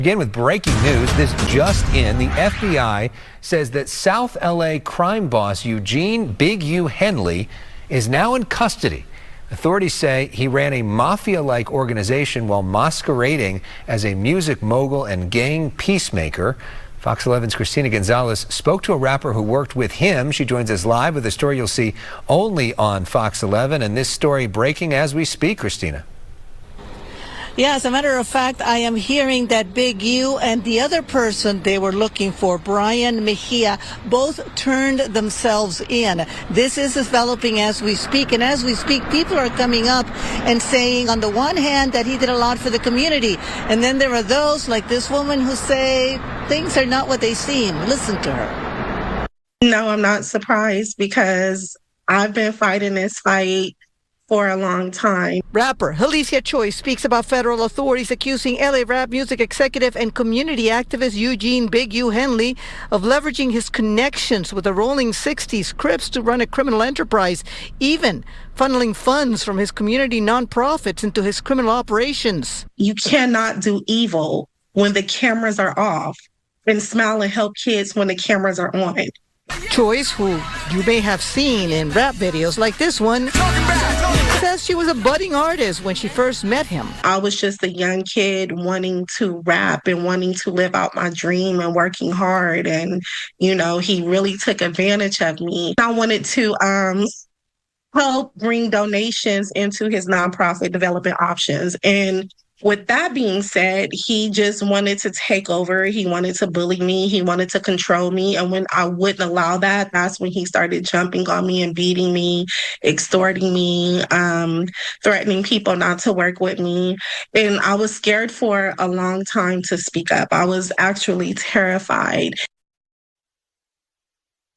Begin with breaking news. This just in. The FBI says that South LA crime boss Eugene "Big U" Henley is now in custody. Authorities say he ran a mafia-like organization while masquerading as a music mogul and gang peacemaker. Fox 11's Christina Gonzalez spoke to a rapper who worked with him. She joins us live with a story you'll see only on Fox 11. And this story breaking as we speak, Christina. Yeah, as a matter of fact, I am hearing that Big U and the other person they were looking for, Brian Mejia, both turned themselves in. This is developing as we speak. And as we speak, people are coming up and saying, on the one hand, that he did a lot for the community. And then there are those like this woman who say things are not what they seem. Listen to her. No, I'm not surprised because I've been fighting this fight for a long time. Rapper Alicia Choi speaks about federal authorities accusing LA rap music executive and community activist Eugene "Big U" Henley of leveraging his connections with the Rolling 60s Crips to run a criminal enterprise, even funneling funds from his community nonprofits into his criminal operations. You cannot do evil when the cameras are off and smile and help kids when the cameras are on. Choi, who you may have seen in rap videos like this one, says she was a budding artist when she first met him. I was just a young kid wanting to rap and wanting to live out my dream and working hard. And, you know, he really took advantage of me. I wanted to help bring donations into his nonprofit Development Options. And with that being said, he just wanted to take over. He wanted to bully me. He wanted to control me. And when I wouldn't allow that, that's when he started jumping on me and beating me, extorting me, threatening people not to work with me. And I was scared for a long time to speak up. I was actually terrified.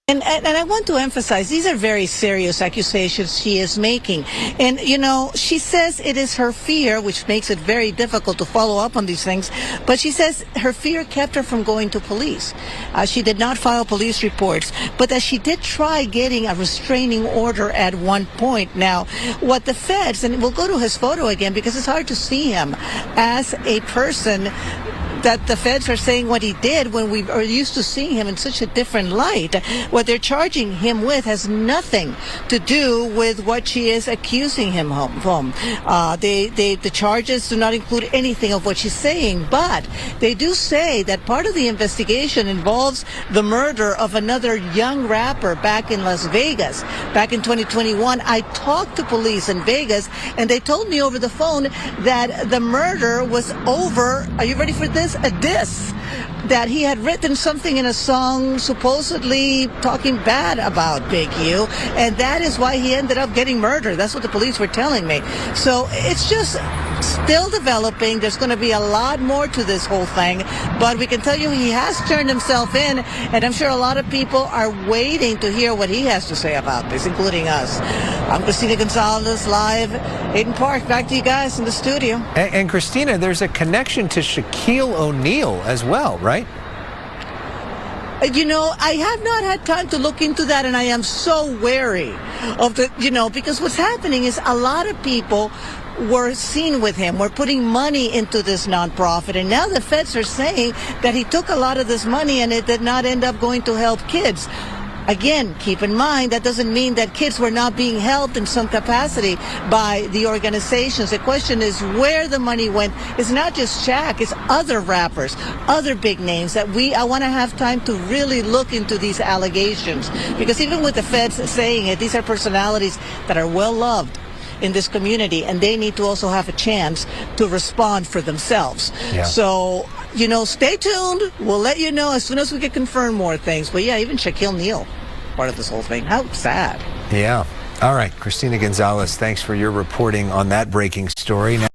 And I want to emphasize, these are very serious accusations she is making. And, you know, she says it is her fear, which makes it very difficult to follow up on these things. But she says her fear kept her from going to police. She did not file police reports, but that she did try getting a restraining order at one point. Now, what the feds, and we'll go to his photo again because it's hard to see him as a person that the feds are saying what he did when we are used to seeing him in such a different light. What they're charging him with has nothing to do with what she is accusing him from. The charges do not include anything of what she's saying, but they do say that part of the investigation involves the murder of another young rapper back in Las Vegas. Back in 2021, I talked to police in Vegas, and they told me over the phone that the murder was over. Are you ready for this? A diss that he had written something in a song supposedly talking bad about Big U, and that is why he ended up getting murdered. That's what the police were telling me. So it's just still developing. There's going to be a lot more to this whole thing, but we can tell you he has turned himself in, and I'm sure a lot of people are waiting to hear what he has to say about this, including us. I'm Christina Gonzalez, live Hayden Park. Back to you guys in the studio. And Christina, there's a connection to Shaquille O'Neal as well, right? You know, I have not had time to look into that, and I am so wary of the, because what's happening is a lot of people were seen with him, were putting money into this nonprofit, and now the feds are saying that he took a lot of this money and it did not end up going to help kids. Again, keep in mind, that doesn't mean that kids were not being helped in some capacity by the organizations. The question is where the money went. It's not just Shaq, it's other rappers, other big names that I want to have time to really look into these allegations. Because even with the feds saying it, these are personalities that are well loved in this community, and they need to also have a chance to respond for themselves. Yeah. So, stay tuned. We'll let you know as soon as we can confirm more things. But yeah, even Shaquille O'Neal, part of this whole thing. How sad. Yeah. All right, Christina Gonzalez, thanks for your reporting on that breaking story. Now